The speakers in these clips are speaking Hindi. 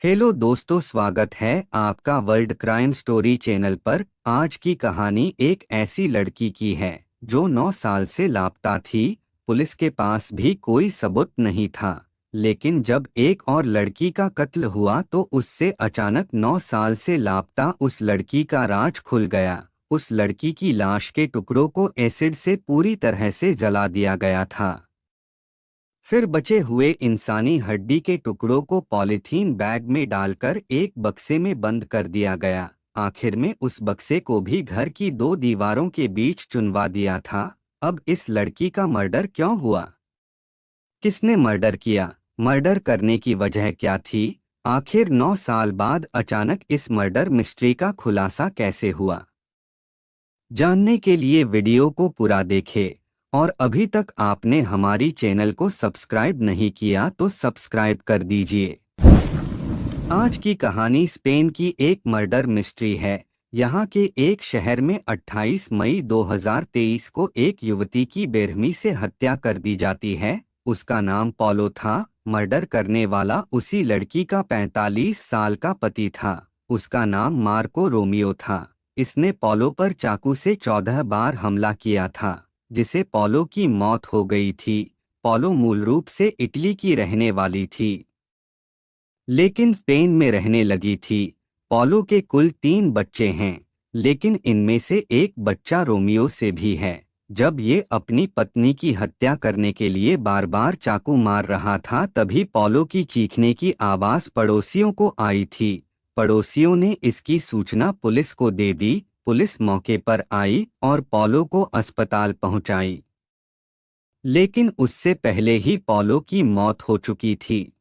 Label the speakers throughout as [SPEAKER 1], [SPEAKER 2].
[SPEAKER 1] हेलो दोस्तों, स्वागत है आपका वर्ल्ड क्राइम स्टोरी चैनल पर। आज की कहानी एक ऐसी लड़की की है जो 9 साल से लापता थी। पुलिस के पास भी कोई सबूत नहीं था, लेकिन जब एक और लड़की का कत्ल हुआ तो उससे अचानक 9 साल से लापता उस लड़की का राज खुल गया। उस लड़की की लाश के टुकड़ों को एसिड से पूरी तरह से जला दिया गया था। फिर बचे हुए इंसानी हड्डी के टुकड़ों को पॉलीथीन बैग में डालकर एक बक्से में बंद कर दिया गया। आखिर में उस बक्से को भी घर की 2 दीवारों के बीच चुनवा दिया था। अब इस लड़की का मर्डर क्यों हुआ? किसने मर्डर किया? मर्डर करने की वजह क्या थी? आखिर 9 साल बाद अचानक इस मर्डर मिस्ट्री का खुलासा कैसे हुआ? जानने के लिए वीडियो को पूरा देखें। और अभी तक आपने हमारी चैनल को सब्सक्राइब नहीं किया तो सब्सक्राइब कर दीजिए। आज की कहानी स्पेन की एक मर्डर मिस्ट्री है। यहाँ के एक शहर में 28 मई 2023 को एक युवती की बेरहमी से हत्या कर दी जाती है। उसका नाम पॉलो था। मर्डर करने वाला उसी लड़की का 45 साल का पति था। उसका नाम मार्को रोमियो था। इसने पॉलो पर चाकू से 14 बार हमला किया था, जिसे पॉलो की मौत हो गई थी। पॉलो मूल रूप से इटली की रहने वाली थी, लेकिन स्पेन में रहने लगी थी। पॉलो के कुल 3 बच्चे हैं, लेकिन इनमें से एक बच्चा रोमियो से भी है। जब ये अपनी पत्नी की हत्या करने के लिए बार बार चाकू मार रहा था, तभी पॉलो की चीखने की आवाज पड़ोसियों को आई थी। पड़ोसियों ने इसकी सूचना पुलिस को दे दी। पुलिस मौके पर आई और पॉलो को अस्पताल पहुंचाई, लेकिन उससे पहले ही पॉलो की मौत हो चुकी थी।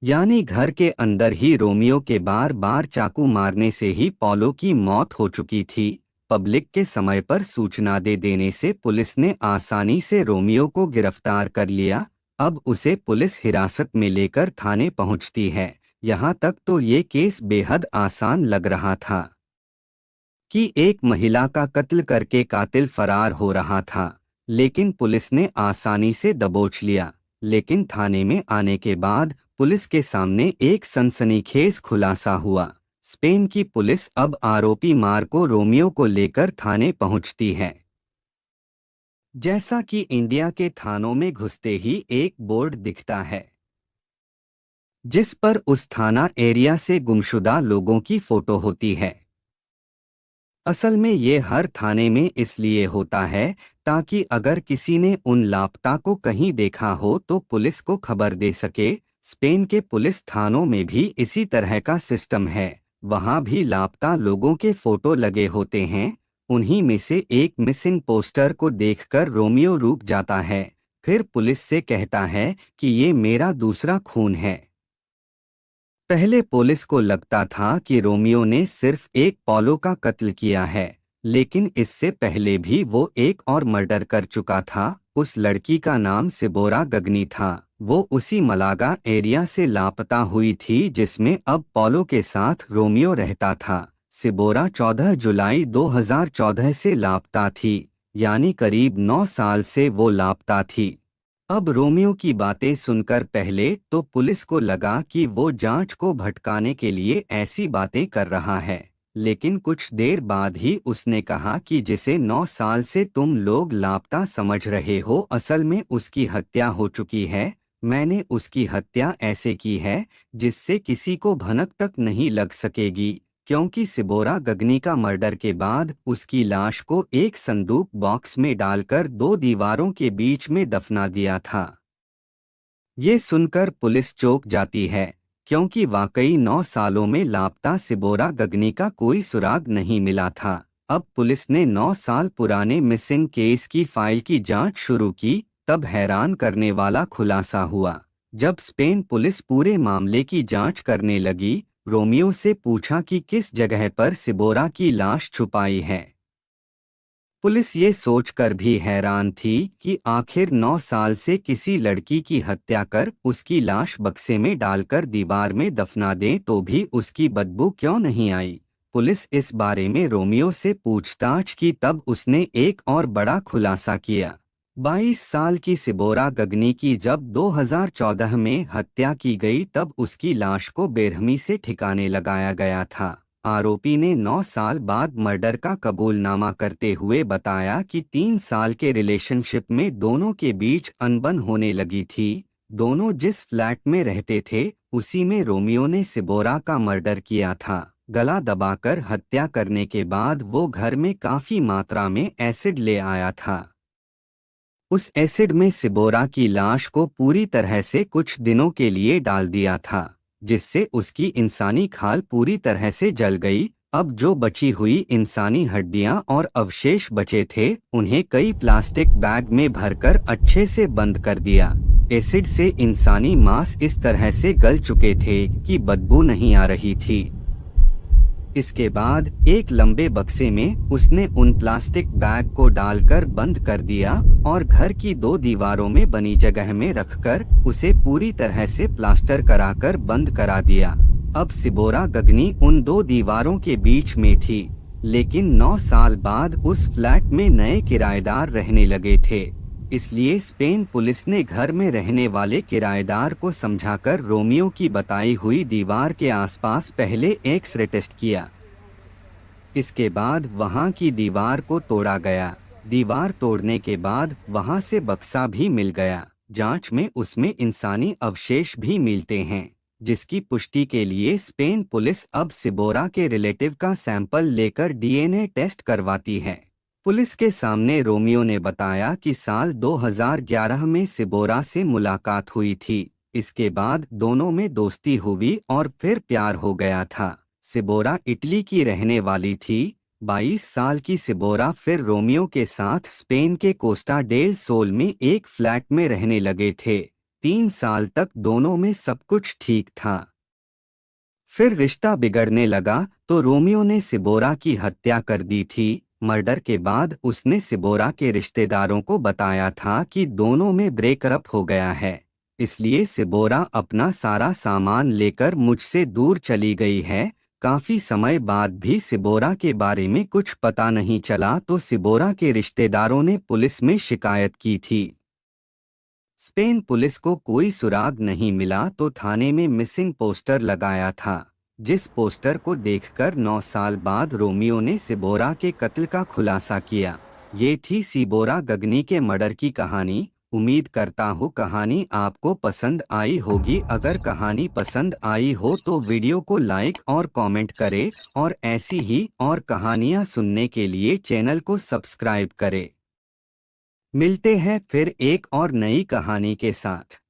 [SPEAKER 1] यानी घर के अंदर ही रोमियो के बार बार चाकू मारने से ही पॉलो की मौत हो चुकी थी। पब्लिक के समय पर सूचना दे देने से पुलिस ने आसानी से रोमियो को गिरफ्तार कर लिया। अब उसे पुलिस हिरासत में लेकर थाने पहुंचती है। यहाँ तक तो ये केस बेहद आसान लग रहा था कि एक महिला का कत्ल करके कातिल फरार हो रहा था, लेकिन पुलिस ने आसानी से दबोच लिया। लेकिन थाने में आने के बाद पुलिस के सामने एक सनसनीखेज खुलासा हुआ। स्पेन की पुलिस अब आरोपी मार्को रोमियो को लेकर थाने पहुंचती है। जैसा कि इंडिया के थानों में घुसते ही एक बोर्ड दिखता है, जिस पर उस थाना एरिया से गुमशुदा लोगों की फोटो होती है। असल में ये हर थाने में इसलिए होता है ताकि अगर किसी ने उन लापता को कहीं देखा हो तो पुलिस को खबर दे सके। स्पेन के पुलिस थानों में भी इसी तरह का सिस्टम है। वहाँ भी लापता लोगों के फोटो लगे होते हैं। उन्हीं में से एक मिसिंग पोस्टर को देखकर रोमियो रुक जाता है। फिर पुलिस से कहता है कि ये मेरा दूसरा खून है। पहले पुलिस को लगता था कि रोमियो ने सिर्फ एक पॉलो का कत्ल किया है, लेकिन इससे पहले भी वो एक और मर्डर कर चुका था। उस लड़की का नाम सिबोरा गगनी था। वो उसी मलागा एरिया से लापता हुई थी जिसमें अब पॉलो के साथ रोमियो रहता था। सिबोरा 14 जुलाई 2014 से लापता थी, यानी करीब 9 साल से वो लापता थी। अब रोमियो की बातें सुनकर पहले तो पुलिस को लगा कि वो जांच को भटकाने के लिए ऐसी बातें कर रहा है, लेकिन कुछ देर बाद ही उसने कहा कि जिसे 9 साल से तुम लोग लापता समझ रहे हो, असल में उसकी हत्या हो चुकी है। मैंने उसकी हत्या ऐसे की है जिससे किसी को भनक तक नहीं लग सकेगी, क्योंकि सिबोरा गगनी का मर्डर के बाद उसकी लाश को एक संदूक बॉक्स में डालकर 2 दीवारों के बीच में दफना दिया था। ये सुनकर पुलिस चौंक जाती है, क्योंकि वाकई 9 सालों में लापता सिबोरा गगनी का कोई सुराग नहीं मिला था। अब पुलिस ने 9 साल पुराने मिसिंग केस की फाइल की जांच शुरू की। तब हैरान करने वाला खुलासा हुआ। जब स्पेन पुलिस पूरे मामले की जांच करने लगी, रोमियो से पूछा कि किस जगह पर सिबोरा की लाश छुपाई है। पुलिस ये सोचकर भी हैरान थी कि आखिर 9 साल से किसी लड़की की हत्या कर उसकी लाश बक्से में डालकर दीवार में दफना दें तो भी उसकी बदबू क्यों नहीं आई। पुलिस इस बारे में रोमियो से पूछताछ की, तब उसने एक और बड़ा खुलासा किया। 22 साल की सिबोरा गगनी की जब 2014 में हत्या की गई तब उसकी लाश को बेरहमी से ठिकाने लगाया गया था। आरोपी ने 9 साल बाद मर्डर का कबूलनामा करते हुए बताया कि 3 साल के रिलेशनशिप में दोनों के बीच अनबन होने लगी थी। दोनों जिस फ्लैट में रहते थे उसी में रोमियो ने सिबोरा का मर्डर किया था। गला दबाकर हत्या करने के बाद वो घर में काफी मात्रा में एसिड ले आया था। उस एसिड में सिबोरा की लाश को पूरी तरह से कुछ दिनों के लिए डाल दिया था, जिससे उसकी इंसानी खाल पूरी तरह से जल गई। अब जो बची हुई इंसानी हड्डियां और अवशेष बचे थे उन्हें कई प्लास्टिक बैग में भरकर अच्छे से बंद कर दिया। एसिड से इंसानी मांस इस तरह से गल चुके थे कि बदबू नहीं आ रही थी। इसके बाद एक लंबे बक्से में उसने उन प्लास्टिक बैग को डालकर बंद कर दिया और घर की 2 दीवारों में बनी जगह में रखकर उसे पूरी तरह से प्लास्टर कराकर बंद करा दिया। अब सिबोरा गगनी उन 2 दीवारों के बीच में थी, लेकिन 9 साल बाद उस फ्लैट में नए किराएदार रहने लगे थे। इसलिए स्पेन पुलिस ने घर में रहने वाले किराएदार को समझाकर रोमियो की बताई हुई दीवार के आसपास पहले एक्स-रे टेस्ट किया। इसके बाद वहां की दीवार को तोड़ा गया। दीवार तोड़ने के बाद वहां से बक्सा भी मिल गया। जांच में उसमें इंसानी अवशेष भी मिलते हैं, जिसकी पुष्टि के लिए स्पेन पुलिस अब सिबोरा के रिलेटिव का सैंपल लेकर डीएनए टेस्ट करवाती है। पुलिस के सामने रोमियो ने बताया कि साल 2011 में सिबोरा से मुलाकात हुई थी। इसके बाद दोनों में दोस्ती हुई और फिर प्यार हो गया था। सिबोरा इटली की रहने वाली थी। 22 साल की सिबोरा फिर रोमियो के साथ स्पेन के कोस्टा डेल सोल में एक फ्लैट में रहने लगे थे। 3 साल तक दोनों में सब कुछ ठीक था। फिर रिश्ता बिगड़ने लगा तो रोमियो ने सिबोरा की हत्या कर दी थी। मर्डर के बाद उसने सिबोरा के रिश्तेदारों को बताया था कि दोनों में ब्रेकअप हो गया है, इसलिए सिबोरा अपना सारा सामान लेकर मुझसे दूर चली गई है। काफी समय बाद भी सिबोरा के बारे में कुछ पता नहीं चला तो सिबोरा के रिश्तेदारों ने पुलिस में शिकायत की थी। स्पेन पुलिस को कोई सुराग नहीं मिला तो थाने में मिसिंग पोस्टर लगाया था, जिस पोस्टर को देखकर 9 साल बाद रोमियो ने सिबोरा के कत्ल का खुलासा किया। ये थी सिबोरा गगनी के मर्डर की कहानी। उम्मीद करता हूँ कहानी आपको पसंद आई होगी। अगर कहानी पसंद आई हो तो वीडियो को लाइक और कमेंट करें और ऐसी ही और कहानियाँ सुनने के लिए चैनल को सब्सक्राइब करें। मिलते हैं फिर एक और नई कहानी के साथ।